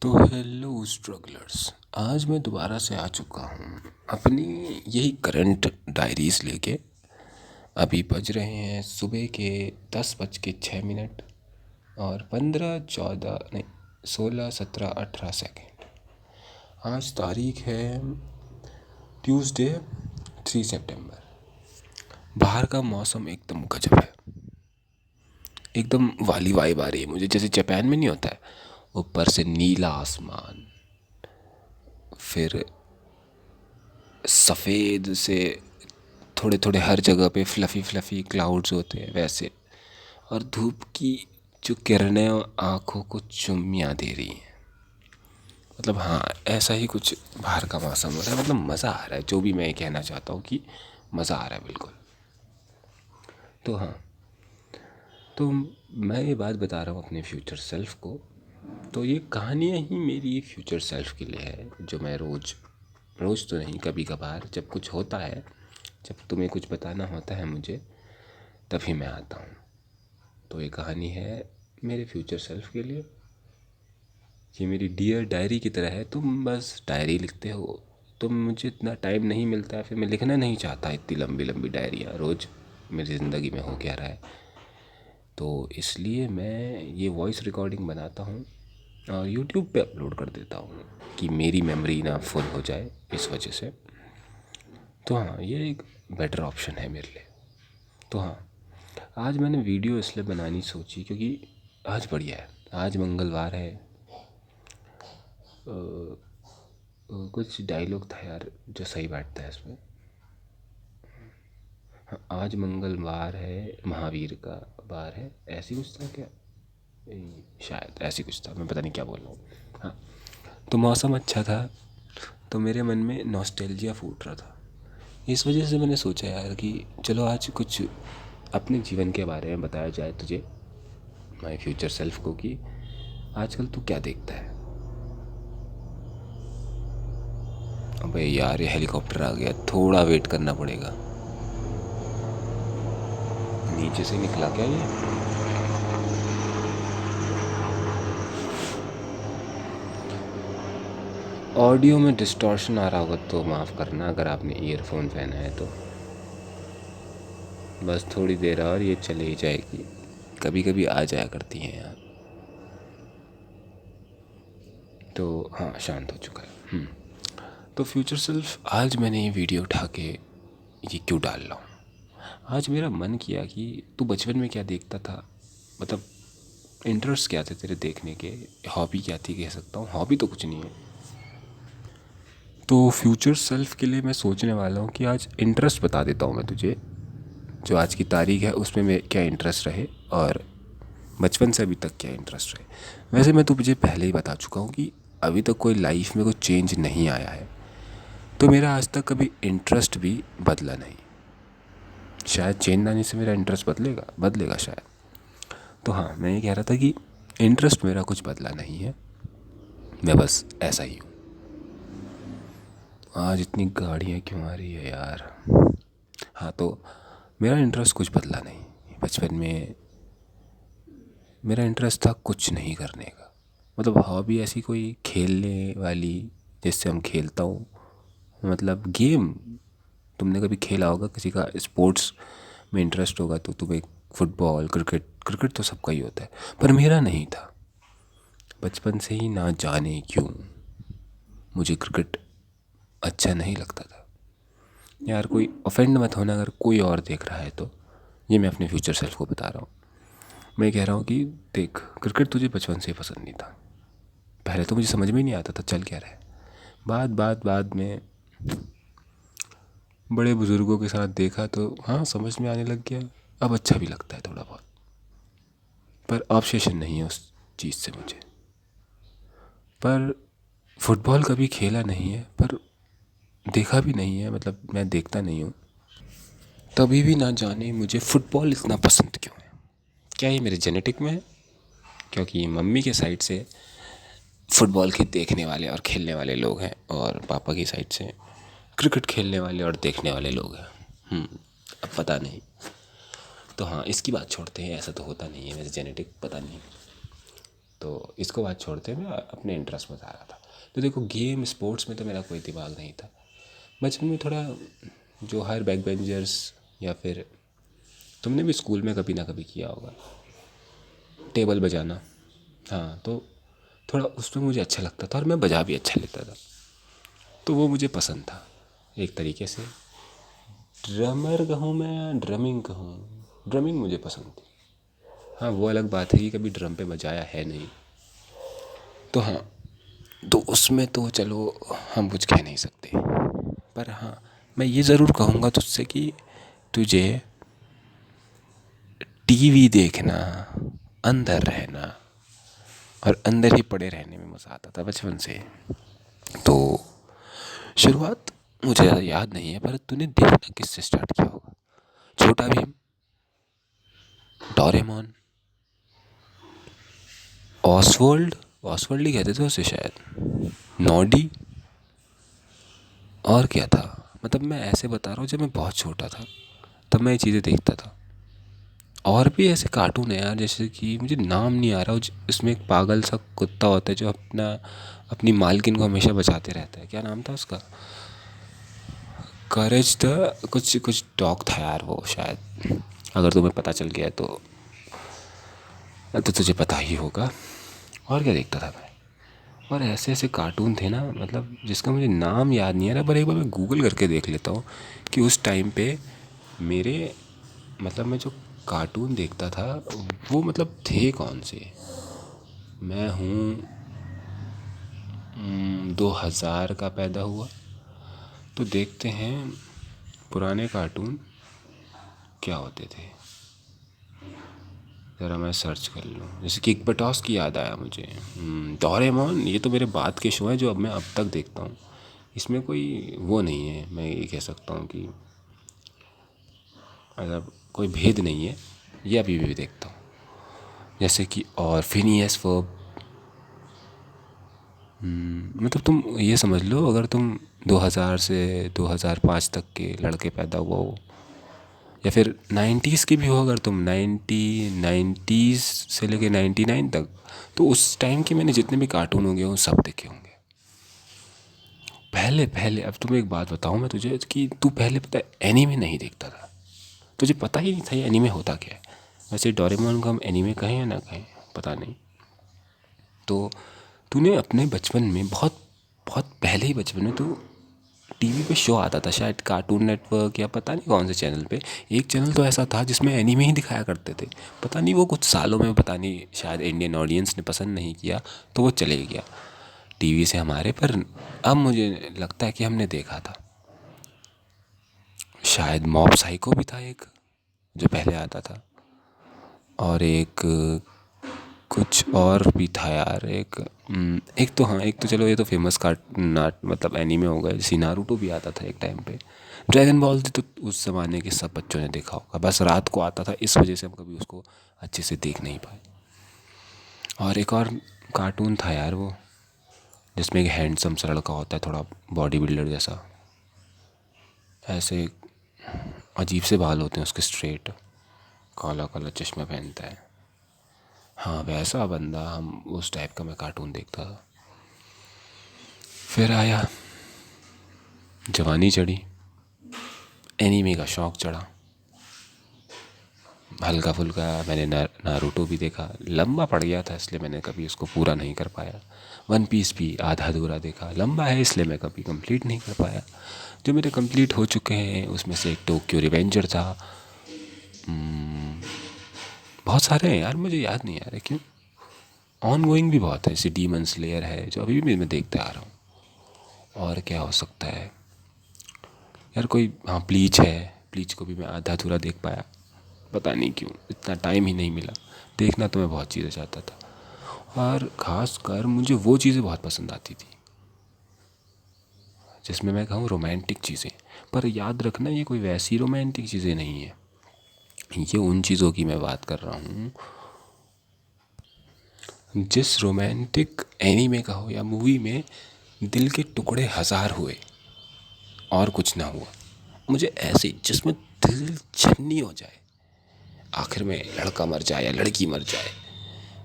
तो hello strugglers. आज मैं दोबारा से आ चुका हूँ अपनी यही करंट डायरीज़ लेके। अभी बज रहे हैं सुबह के 10:06 और 15 14 नहीं 16 17 18 सेकेंड। आज तारीख है ट्यूसडे 3 सितंबर। बाहर का मौसम एकदम गजब है, एकदम वाली वाइब आ रही है मुझे, जैसे जापान में नहीं होता है ऊपर से नीला आसमान, फिर सफ़ेद से थोड़े थोड़े हर जगह पे फ्लफ़ी फ्लफ़ी क्लाउड्स होते हैं वैसे, और धूप की जो किरणें आँखों को चुम्मियाँ दे रही हैं। मतलब हाँ, ऐसा ही कुछ बाहर का मौसम हो रहा है। मतलब मज़ा आ रहा है, जो भी मैं कहना चाहता हूँ कि मज़ा आ रहा है बिल्कुल। तो हाँ, तो मैं ये बात बता रहा हूँ अपने फ्यूचर सेल्फ को। तो ये कहानियाँ ही मेरी फ्यूचर सेल्फ के लिए है, जो मैं रोज़ रोज़ तो नहीं, कभी कभार जब कुछ होता है, जब तुम्हें कुछ बताना होता है मुझे, तभी मैं आता हूँ। तो ये कहानी है मेरे फ्यूचर सेल्फ के लिए। ये मेरी डियर डायरी की तरह है। तुम बस डायरी लिखते हो, तो मुझे इतना टाइम नहीं मिलता है, फिर मैं लिखना नहीं चाहता इतनी लंबी लंबी डायरियाँ रोज़। मेरी ज़िंदगी में हो क्या रहा है, तो इसलिए मैं ये वॉइस रिकॉर्डिंग बनाता हूँ और यूट्यूब पे अपलोड कर देता हूँ कि मेरी मेमोरी ना फुल हो जाए इस वजह से। तो हाँ, ये एक बेटर ऑप्शन है मेरे लिए। तो हाँ, आज मैंने वीडियो इसलिए बनानी सोची क्योंकि आज बढ़िया है, आज मंगलवार है। कुछ डायलॉग था यार जो सही बैठता है इसमें। हाँ, आज मंगलवार है, महावीर का वार है, ऐसी कुछ था क्या? शायद ऐसी कुछ था, मैं पता नहीं क्या बोल रहा हूँ। हाँ, तो मौसम अच्छा था, तो मेरे मन में नॉस्टैल्जिया फूट रहा था। इस वजह से मैंने सोचा यार कि चलो आज कुछ अपने जीवन के बारे में बताया जाए तुझे, माय फ्यूचर सेल्फ को, कि आजकल तू क्या देखता है। अबे यार, ये हेलीकॉप्टर आ गया, थोड़ा वेट करना पड़ेगा। नीचे से निकला क्या ये? ऑडियो में डिस्टॉर्शन आ रहा होगा तो माफ़ करना, अगर आपने ईयरफोन पहना है तो। बस थोड़ी देर और ये चले ही जाएगी, कभी कभी आ जाया करती हैं यार। तो हाँ, शांत हो चुका है। तो फ्यूचर सेल्फ, आज मैंने ये वीडियो उठा के ये क्यों डाल रहा हूँ। आज मेरा मन किया कि तू बचपन में क्या देखता था, मतलब इंटरेस्ट क्या थे तेरे देखने के, हॉबी क्या थी कह सकता हूँ, हॉबी तो कुछ नहीं है। तो फ्यूचर सेल्फ के लिए मैं सोचने वाला हूँ कि आज इंटरेस्ट बता देता हूँ मैं तुझे, जो आज की तारीख है उसमें मैं क्या इंटरेस्ट रहे और बचपन से अभी तक क्या इंटरेस्ट रहे। वैसे मैं तुझे पहले ही बता चुका हूँ कि अभी तक कोई लाइफ में कोई चेंज नहीं आया है, तो मेरा आज तक कभी इंटरेस्ट भी बदला नहीं। शायद चेंज आने से मेरा इंटरेस्ट बदलेगा बदलेगा शायद। तो हाँ, मैं ये कह रहा था कि इंटरेस्ट मेरा कुछ बदला नहीं है, मैं बस ऐसा ही हूँ। आज इतनी गाड़ियाँ क्यों आ रही है यार। हाँ, तो मेरा इंटरेस्ट कुछ बदला नहीं। बचपन में मेरा इंटरेस्ट था कुछ नहीं करने का, मतलब हॉबी ऐसी कोई खेलने वाली जिससे हम खेलता हूँ, मतलब गेम। तुमने कभी खेला होगा, किसी का स्पोर्ट्स में इंटरेस्ट होगा तो तुम्हें फुटबॉल, क्रिकेट, क्रिकेट तो सबका ही होता है, पर मेरा नहीं था। बचपन से ही ना जाने क्यों मुझे क्रिकेट अच्छा नहीं लगता था। यार कोई ऑफेंड मत होना अगर कोई और देख रहा है तो, ये मैं अपने फ्यूचर सेल्फ को बता रहा हूँ। मैं कह रहा हूँ कि देख, क्रिकेट तुझे बचपन से ही पसंद नहीं था। पहले तो मुझे समझ में ही नहीं आता था चल क्या रहा है। बाद में बड़े बुज़ुर्गों के साथ देखा तो हाँ, समझ में आने लग गया। अब अच्छा भी लगता है थोड़ा बहुत, पर ऑब्सेशन नहीं है उस चीज़ से मुझे। पर फुटबॉल कभी खेला नहीं है, पर देखा भी नहीं है, मतलब मैं देखता नहीं हूँ। तभी भी ना जाने मुझे फ़ुटबॉल इतना पसंद क्यों है। क्या ये मेरे जेनेटिक में है? क्योंकि मम्मी के साइड से फ़ुटबॉल के देखने वाले और खेलने वाले लोग हैं, और पापा की साइड से क्रिकेट खेलने वाले और देखने वाले लोग हैं। अब पता नहीं। तो हाँ, इसकी बात छोड़ते हैं, ऐसा तो होता नहीं है, वैसे जेनेटिक पता नहीं। तो इसको बात छोड़ते मैं अपने इंटरेस्ट बता रहा था। तो देखो, गेम स्पोर्ट्स में तो मेरा कोई दिमाग नहीं था। बचपन में थोड़ा, जो हर बैक बेंचर्स, या फिर तुमने भी स्कूल में कभी ना कभी किया होगा, टेबल बजाना। हाँ, तो थोड़ा उसमें मुझे अच्छा लगता था और मैं बजा भी अच्छा लेता था, तो वो मुझे पसंद था एक तरीके से। ड्रमर कहूँ मैं या ड्रमिंग कहूँ, ड्रमिंग मुझे पसंद थी। हाँ, वो अलग बात है कि कभी ड्रम पे बजाया है नहीं, तो हाँ, तो उसमें तो चलो हम कुछ कह नहीं सकते। पर हाँ, मैं ये ज़रूर कहूँगा तुझसे कि तुझे टीवी देखना, अंदर रहना और अंदर ही पड़े रहने में मज़ा आता था बचपन से। तो शुरुआत मुझे ज़्यादा याद नहीं है, पर तूने देखना किससे स्टार्ट किया होगा? छोटा भीम, डोरेमोन, ऑसवर्ल्ड, ऑसवर्ल्ड ही कहते थे उसे शायद, नॉडी, और क्या था? मतलब मैं ऐसे बता रहा हूँ, जब मैं बहुत छोटा था तब मैं ये चीज़ें देखता था। और भी ऐसे कार्टून है यार, जैसे कि मुझे नाम नहीं आ रहा, इसमें एक पागल सा कुत्ता होता है जो अपनी मालकिन को हमेशा बचाते रहता है। क्या नाम था उसका? करेज द कुछ कुछ डॉग था यार वो, शायद। अगर तुम्हें पता चल गया तो तुझे पता ही होगा। और क्या देखता था मैं? और ऐसे ऐसे कार्टून थे ना, मतलब जिसका मुझे नाम याद नहीं आ रहा, पर एक बार मैं गूगल करके देख लेता हूँ कि उस टाइम पे मेरे, मतलब मैं जो कार्टून देखता था वो मतलब थे कौन से। मैं हूँ 2000 का पैदा हुआ, तो देखते हैं पुराने कार्टून क्या होते थे। ज़रा मैं सर्च कर लूँ, जैसे कि बटॉस की याद आया मुझे। डोरेमोन, ये तो मेरे बाद के शो हैं जो अब मैं अब तक देखता हूँ। इसमें कोई वो नहीं है, मैं ये कह सकता हूँ कि मतलब कोई भेद नहीं है, ये अभी भी देखता हूँ। जैसे कि और फिनियस फर्ब, मतलब तुम ये समझ लो, अगर तुम 2000 से 2005 तक के लड़के पैदा हुआ हो, या फिर 90s की भी हो, अगर तुम 90s से लेके 99 तक, तो उस टाइम के मैंने जितने भी कार्टून होंगे वो सब देखे होंगे। पहले पहले अब तुम्हें एक बात बताऊं मैं तुझे, कि तू पहले पता है एनीमे नहीं देखता था, तुझे पता ही नहीं था ये एनीमे होता क्या है। वैसे डोरेमोन को हम एनीमे कहें या ना कहें पता नहीं। तो तूने अपने बचपन में, बहुत बहुत पहले ही बचपन में, तू टीवी पे शो आता था शायद कार्टून नेटवर्क या पता नहीं कौन से चैनल पे, एक चैनल तो ऐसा था जिसमें एनीमे ही दिखाया करते थे। पता नहीं वो कुछ सालों में, पता नहीं शायद इंडियन ऑडियंस ने पसंद नहीं किया तो वो चले गया टीवी से हमारे। पर अब मुझे लगता है कि हमने देखा था। शायद मॉब साइको भी था एक, जो पहले आता था, और एक कुछ और भी था यार, एक तो हाँ, एक तो चलो ये तो फेमस मतलब एनीमे हो गए, जैसे नारुतो भी आता था एक टाइम पे। ड्रैगन बॉल तो उस ज़माने के सब बच्चों ने देखा होगा, बस रात को आता था, इस वजह से हम कभी उसको अच्छे से देख नहीं पाए। और एक और कार्टून था यार वो, जिसमें एक हैंडसम सा लड़का होता है, थोड़ा बॉडी बिल्डर जैसा, ऐसे अजीब से बाल होते हैं उसके, स्ट्रेट, काला काला चश्मा पहनता है। हाँ, वैसा बंदा, हम उस टाइप का मैं कार्टून देखता था। फिर आया, जवानी चढ़ी, एनीमे का शौक़ चढ़ा, हल्का फुल्का मैंने नारुतो भी देखा। लंबा पड़ गया था इसलिए मैंने कभी उसको पूरा नहीं कर पाया। वन पीस भी आधा अधूरा देखा, लंबा है इसलिए मैं कभी कंप्लीट नहीं कर पाया। जो मेरे कंप्लीट हो चुके हैं उसमें से एक टोक्यो रिवेंजर था। बहुत सारे हैं यार, मुझे याद नहीं आ रहे क्यों। ऑन गोइंग भी बहुत है, जैसे डीमन स्लेयर है जो अभी भी मैं देखते आ रहा हूँ। और क्या हो सकता है यार, कोई, हाँ, ब्लीच है, ब्लीच को भी मैं आधा अधूरा देख पाया, पता नहीं क्यों, इतना टाइम ही नहीं मिला। देखना तो मैं बहुत चीज़ें चाहता था, और ख़ास कर मुझे वो चीज़ें बहुत पसंद आती थी जिसमें मैं कहूँ रोमांटिक चीज़ें। पर याद रखना, ये कोई वैसी रोमांटिक चीज़ें नहीं है, ये उन चीज़ों की मैं बात कर रहा हूँ जिस रोमांटिक एनीमे का हो या मूवी में दिल के टुकड़े हज़ार हुए और कुछ ना हुआ। मुझे ऐसे जिसमें दिल छन्नी हो जाए, आखिर में लड़का मर जाए या लड़की मर जाए,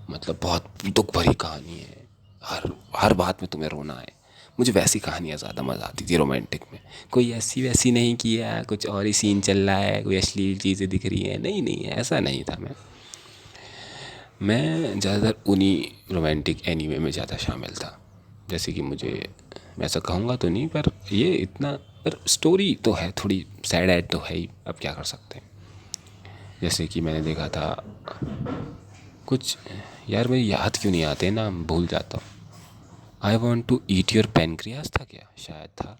मतलब बहुत दुख भरी कहानी है, हर हर बात में तुम्हें रोना है। मुझे वैसी कहानियाँ ज़्यादा मज़ा आती थी रोमांटिक में। कोई ऐसी वैसी नहीं कि यार कुछ और ही सीन चल रहा है, कोई अश्लील चीज़ें दिख रही हैं, नहीं नहीं, ऐसा नहीं था। मैं ज़्यादातर उन्हीं रोमांटिक एनीमे में ज़्यादा शामिल था। जैसे कि मुझे, मैं ऐसा कहूँगा तो नहीं, पर ये इतना, पर स्टोरी तो है, थोड़ी सैड एड तो है ही, अब क्या कर सकते हैं। जैसे कि मैंने देखा था कुछ, यार मेरी याद क्यों नहीं आते ना, भूल जाता हूँ। I want to eat your pancreas था क्या, शायद था।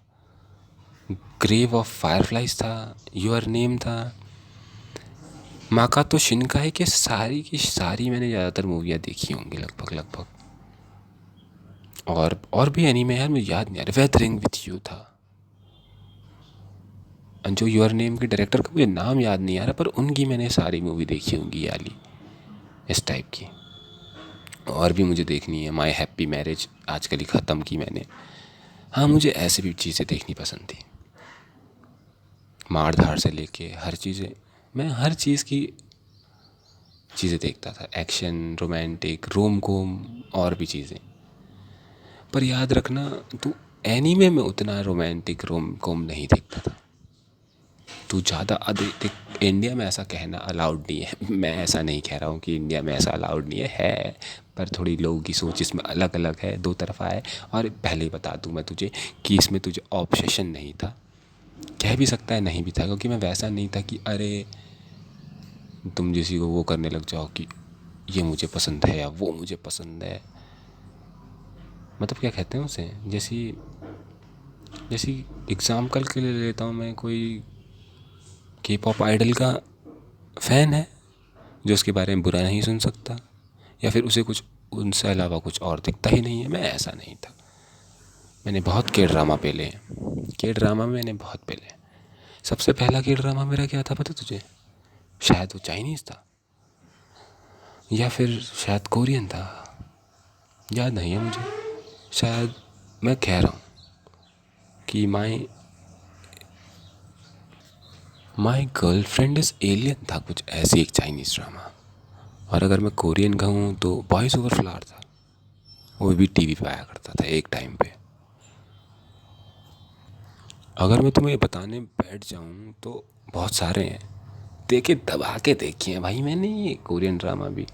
ग्रेव ऑफ फायरफ्लाइज था, योर नेम था। माका तो शिनकाई के सारी की सारी मैंने ज़्यादातर मूवियाँ देखी होंगी लगभग लगभग। और भी एनीमे यार मुझे याद नहीं आ रहा। वेदरिंग विथ यू था, जो योर नेम के डायरेक्टर का मुझे नाम याद नहीं आ रहा, पर उनकी मैंने सारी मूवी देखी होंगी याली, इस टाइप की। और भी मुझे देखनी है। माई हैप्पी मैरिज आजकल ही ख़त्म की मैंने। हाँ, मुझे ऐसे भी चीज़ें देखनी पसंद थी, मार धाड़ से लेके हर चीज़ें, मैं हर चीज़ की चीज़ें देखता था, एक्शन, रोमांटिक, रोम कॉम और भी चीज़ें। पर याद रखना, तू एनीमे में उतना रोमांटिक रोम कॉम नहीं देखता था। तू ज़्यादा अधिक, इंडिया में ऐसा कहना अलाउड नहीं है। मैं ऐसा नहीं कह रहा हूँ कि इंडिया में ऐसा अलाउड नहीं है, पर थोड़ी लोगों की सोच इसमें अलग अलग है, दो तरफा है। और पहले ही बता दूँ मैं तुझे कि इसमें तुझे ऑब्सेशन नहीं था, कह भी सकता है नहीं भी था, क्योंकि मैं वैसा नहीं था कि अरे तुम किसी को वो करने लग जाओ कि ये मुझे पसंद है या वो मुझे पसंद है। मतलब क्या कहते हैं उसे, जैसी जैसी एग्ज़ाम्पल के लिए लेता हूँ मैं, कोई के पॉप आइडल का फ़ैन है जो उसके बारे में बुरा नहीं सुन सकता, या फिर उसे कुछ उनसे अलावा कुछ और दिखता ही नहीं है। मैं ऐसा नहीं था। मैंने बहुत के ड्रामा पेले हैं, के ड्रामा मैंने बहुत पेले हैं। सबसे पहला के ड्रामा मेरा क्या था पता तुझे? शायद वो चाइनीज़ था या फिर शायद कोरियन था, याद नहीं है मुझे। शायद, मैं कह रहा हूँ कि माई गर्लफ्रेंड इज़ एलियन था, कुछ ऐसी एक चाइनीज़ ड्रामा। और अगर मैं कोरियन कहूँ तो बॉयज़ ओवर फ्लावर था, वो भी टीवी पे आया करता था एक टाइम पे। अगर मैं तुम्हें बताने बैठ जाऊँ तो बहुत सारे हैं, देखे दबा के देखे हैं भाई मैंने ये कोरियन ड्रामा भी।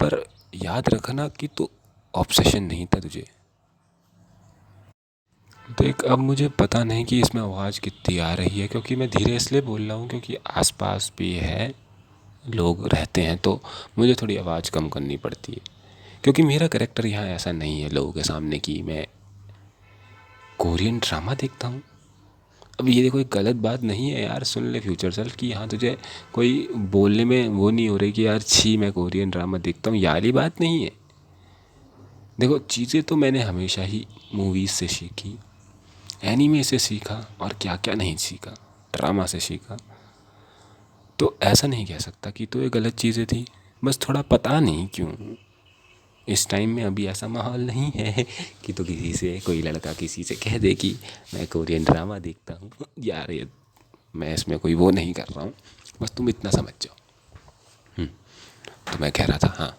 पर याद रखना कि तो ऑब्सेशन नहीं था तुझे। देख, अब मुझे पता नहीं कि इसमें आवाज़ कितनी आ रही है, क्योंकि मैं धीरे इसलिए बोल रहा हूँ क्योंकि आसपास भी है, लोग रहते हैं, तो मुझे थोड़ी आवाज़ कम करनी पड़ती है। क्योंकि मेरा कैरेक्टर यहाँ ऐसा नहीं है लोगों के सामने कि मैं कोरियन ड्रामा देखता हूँ। अब ये कोई गलत बात नहीं है यार, सुन ले फ्यूचर सेल्फ, कि यहाँ तुझे कोई बोलने में वो नहीं हो रही कि यार छी मैं कोरियन ड्रामा देखता हूँ, यार ही बात नहीं है। देखो, चीज़ें तो मैंने हमेशा ही मूवीज़ से सीखी, एनीमे से सीखा, और क्या क्या नहीं सीखा, ड्रामा से सीखा। तो ऐसा नहीं कह सकता कि तो ये गलत चीज़ें थी। बस थोड़ा पता नहीं क्यों इस टाइम में अभी ऐसा माहौल नहीं है कि तो किसी से, कोई लड़का किसी से कह दे कि मैं कोरियन ड्रामा देखता हूँ। यार ये, मैं इसमें कोई वो नहीं कर रहा हूँ, बस तुम इतना समझ जाओ। तो मैं कह रहा था, हाँ,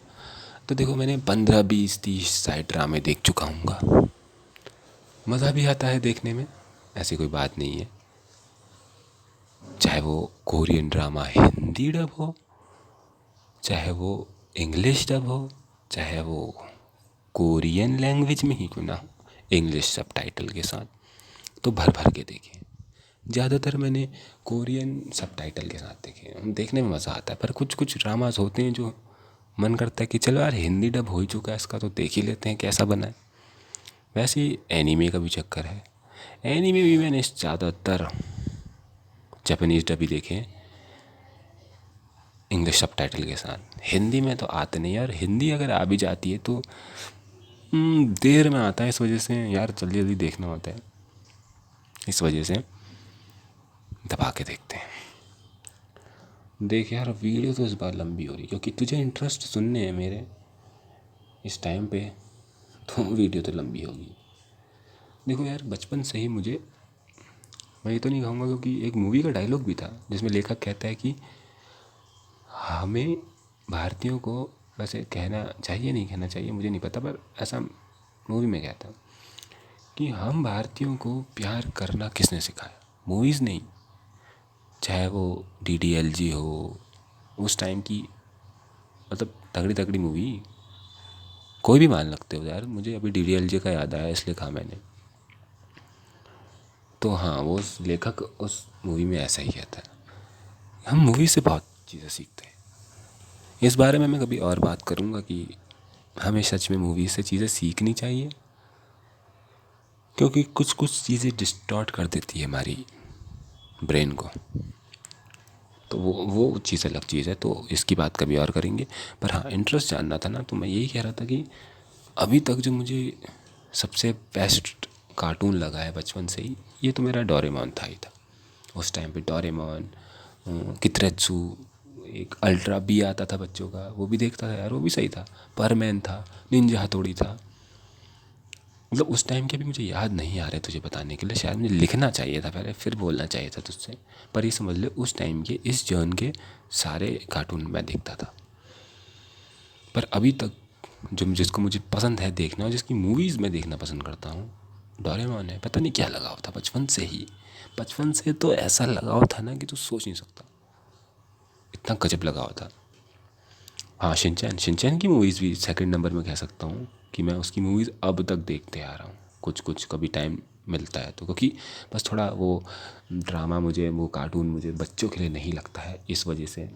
तो देखो मैंने 15 20 30 शायद ड्रामे देख चुका हूँ। मज़ा भी आता है देखने में, ऐसी कोई बात नहीं है। चाहे वो कोरियन ड्रामा हिंदी डब हो, चाहे वो इंग्लिश डब हो, चाहे वो कोरियन लैंग्वेज में ही क्यों ना हो, इंग्लिश सब टाइटल के साथ, तो भर भर के देखे। ज़्यादातर मैंने कोरियन सब टाइटल के साथ देखे, देखने में मज़ा आता है। पर कुछ कुछ ड्रामाज होते हैं जो मन करता है कि चलो यार हिंदी डब हो ही चुका है इसका, तो देख ही लेते हैं कैसा बना है। वैसे ही एनीमे का भी चक्कर है। एनीमे भी मैंने ज़्यादातर जापानीज़ डब ही देखे हैं, इंग्लिश सब टाइटल के साथ। हिंदी में तो आते नहीं यार, हिंदी अगर आ भी जाती है तो देर में आता है, इस वजह से यार जल्दी जल्दी देखना होता है, इस वजह से दबा के देखते हैं। देख यार, वीडियो तो इस बार लंबी हो रही, क्योंकि तुझे इंटरेस्ट सुनने हैं मेरे इस टाइम पे, तो वीडियो तो लंबी होगी। देखो यार, बचपन से ही मुझे, मैं ये तो नहीं कहूँगा, क्योंकि एक मूवी का डायलॉग भी था जिसमें लेखक कहता है कि हमें भारतीयों को वैसे कहना चाहिए नहीं कहना चाहिए मुझे नहीं पता, पर ऐसा मूवी में कहता कि हम भारतीयों को प्यार करना किसने सिखाया? मूवीज़ नहीं, चाहे वो DDLG हो उस टाइम की, मतलब तगड़ी तगड़ी मूवी, कोई भी मान लगते हो यार। मुझे अभी DDLG का याद आया इसलिए कहा मैंने। तो हाँ, वो उस लेखक उस मूवी में ऐसा ही कहता है। हम मूवी से बहुत चीज़ें सीखते हैं। इस बारे में मैं कभी और बात करूँगा कि हमें सच में मूवी से चीज़ें सीखनी चाहिए, क्योंकि कुछ कुछ चीज़ें डिस्टॉर्ट कर देती है हमारी ब्रेन को। तो वो चीज़ अलग चीज़ है, तो इसकी बात कभी और करेंगे। पर हाँ, इंटरेस्ट जानना था ना, तो मैं यही कह रहा था कि अभी तक जो मुझे सबसे बेस्ट कार्टून लगा है बचपन से ही, ये तो मेरा डोरेमोन था ही था। उस टाइम पे डोरेमोन, कितरेत्सु, एक अल्ट्रा बी आता था बच्चों का, वो भी देखता था यार, वो भी सही था। परमैन था, निंजा हथौड़ी था। मतलब उस टाइम के भी मुझे याद नहीं आ रहे तुझे बताने के लिए, शायद मुझे लिखना चाहिए था पहले फिर बोलना चाहिए था तुझसे। पर ये समझ ले उस टाइम के इस जॉन के सारे कार्टून मैं देखता था। पर अभी तक जो जिसको मुझे पसंद है देखना और जिसकी मूवीज़ मैं देखना पसंद करता हूँ, डोरेमोन है। पता नहीं क्या लगाव था बचपन से ही, बचपन से तो ऐसा लगाव था ना कि तू सोच नहीं सकता, इतना गजब लगाव था। हाँ, शिनचैन, शिनचैन की मूवीज़ भी सेकंड नंबर में कह सकता हूँ कि मैं उसकी मूवीज़ अब तक देखते आ रहा हूँ, कुछ कुछ कभी टाइम मिलता है तो। क्योंकि बस थोड़ा वो ड्रामा मुझे, वो कार्टून मुझे बच्चों के लिए नहीं लगता है, इस वजह से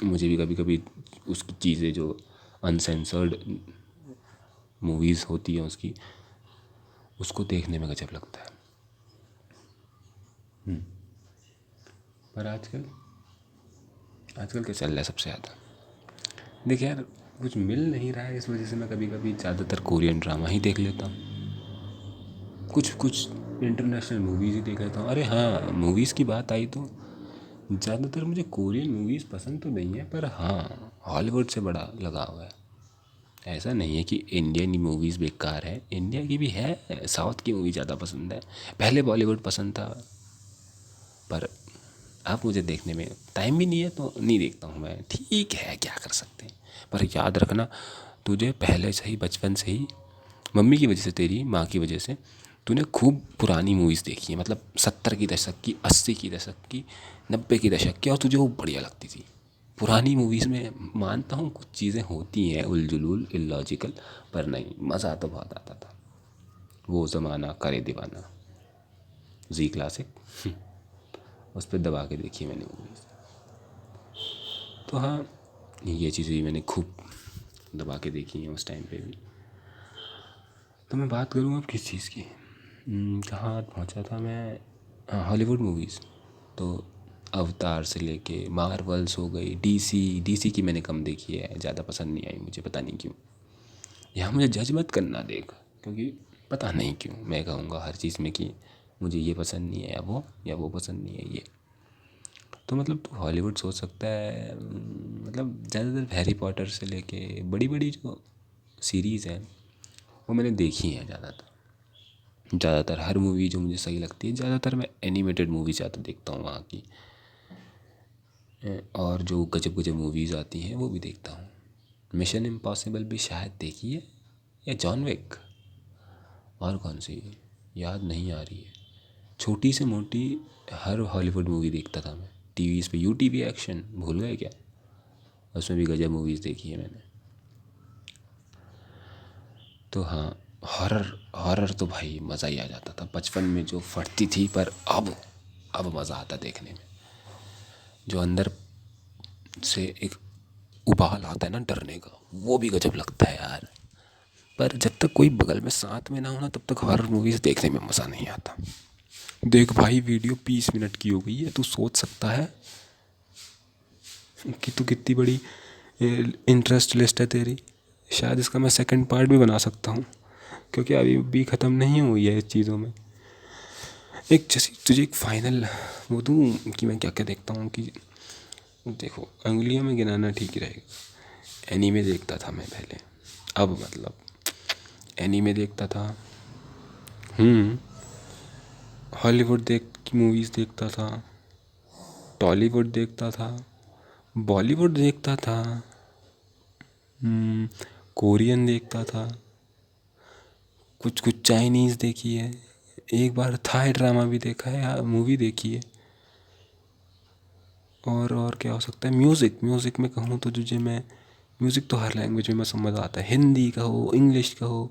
मुझे भी कभी कभी उसकी चीज़ें जो अनसेंसर्ड मूवीज़ होती हैं उसकी, उसको देखने में गजब लगता है। पर आजकल आजकल क्या चल रहा है सबसे ज़्यादा? देख यार, कुछ मिल नहीं रहा है, इस वजह से मैं कभी कभी ज़्यादातर कोरियन ड्रामा ही देख लेता हूँ, कुछ कुछ इंटरनेशनल मूवीज़ ही देख लेता हूँ। अरे हाँ, मूवीज़ की बात आई तो ज़्यादातर मुझे कोरियन मूवीज़ पसंद तो नहीं है, पर हाँ हॉलीवुड से बड़ा लगाव है। ऐसा नहीं है कि इंडियन मूवीज़ बेकार है, इंडिया की भी है, साउथ की मूवी ज़्यादा पसंद है। पहले बॉलीवुड पसंद था, पर अब मुझे देखने में टाइम भी नहीं है तो नहीं देखता हूँ मैं। ठीक है, क्या कर सकते हैं। पर याद रखना, तुझे पहले से ही बचपन से ही मम्मी की वजह से, तेरी माँ की वजह से तूने खूब पुरानी मूवीज़ देखी है, मतलब 70 की दशक की, 80 की दशक की, 90 की दशक की, और तुझे वो बढ़िया लगती थी। पुरानी मूवीज़ में मानता हूँ कुछ चीज़ें होती हैं उलझुल इलॉजिकल, पर नहीं, मज़ा तो बहुत आता था। वो ज़माना करे दीवाना, जी क्लासिक, उस पर दबा के देखी है मैंने मूवीज़। तो हाँ, ये चीज़ें भी मैंने खूब दबा के देखी हैं उस टाइम पे भी। तो मैं बात करूँ अब किस चीज़ की, कहाँ पहुँचा था मैं? हाँ, हॉलीवुड मूवीज़। तो अवतार से लेके मार्वल्स हो गई, डीसी की मैंने कम देखी है, ज़्यादा पसंद नहीं आई मुझे, पता नहीं क्यों। यहाँ मुझे जज मत करना देख, क्योंकि पता नहीं क्यों मैं कहूँगा हर चीज़ में कि मुझे ये पसंद नहीं है या वो पसंद नहीं है ये। तो मतलब तू हॉलीवुड सोच सकता है, मतलब ज़्यादातर हैरी पॉटर से लेके बड़ी बड़ी जो सीरीज़ हैं वो मैंने देखी हैं ज़्यादातर हर मूवी जो मुझे सही लगती है। ज़्यादातर मैं एनिमेटेड मूवी ज़्यादा देखता हूँ वहाँ की, और जो गजब गजब मूवीज़ आती हैं वो भी देखता हूँ। मिशन इम्पॉसिबल भी शायद देखी है, या जॉन विक, और कौन सी याद नहीं आ रही है। छोटी से मोटी हर हॉलीवुड मूवी देखता था मैं, टीवी पे, यूटीवी एक्शन भूल गए क्या? उसमें भी गजब मूवीज़ देखी है मैंने। तो हाँ, हॉरर हॉरर तो भाई मज़ा ही आ जाता था बचपन में जो फटती थी, पर अब मज़ा आता देखने में। जो अंदर से एक उबाल आता है ना डरने का, वो भी गजब लगता है यार। पर जब तक कोई बगल में साथ में ना हो ना, तब तक हॉरर मूवीज़ देखने में मज़ा नहीं आता। देख भाई, वीडियो 20 मिनट की हो गई है, तू सोच सकता है कि तू कितनी बड़ी इंटरेस्ट लिस्ट है तेरी। शायद इसका मैं सेकंड पार्ट भी बना सकता हूँ, क्योंकि अभी भी ख़त्म नहीं हुई है इस चीज़ों में। एक जैसे तुझे एक फाइनल वो दूँ कि मैं क्या क्या देखता हूँ, कि देखो उंगलियों में गिनाना ठीक ही रहेगा। एनीमे देखता था मैं पहले, अब मतलब एनीमे देखता था, हॉलीवुड देख की मूवीज़ देखता था, टॉलीवुड देखता था, बॉलीवुड देखता था, कोरियन देखता था, कुछ कुछ चाइनीज़ देखी है, एक बार थाई ड्रामा भी देखा है या मूवी देखी है। और क्या हो सकता है। म्यूज़िक म्यूज़िक में कहूँ तो तुझे मैं, म्यूज़िक तो हर लैंग्वेज में मैं समझ आता है, हिंदी कहो, इंग्लिश कहो,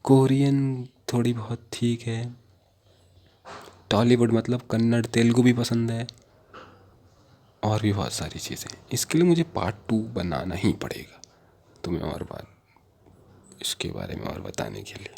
कोरियन थोड़ी बहुत ठीक है, टॉलीवुड मतलब कन्नड़ तेलुगु भी पसंद है, और भी बहुत सारी चीज़ें। इसके लिए मुझे पार्ट 2 बनाना ही पड़ेगा तुम्हें, और बात इसके बारे में और बताने के लिए।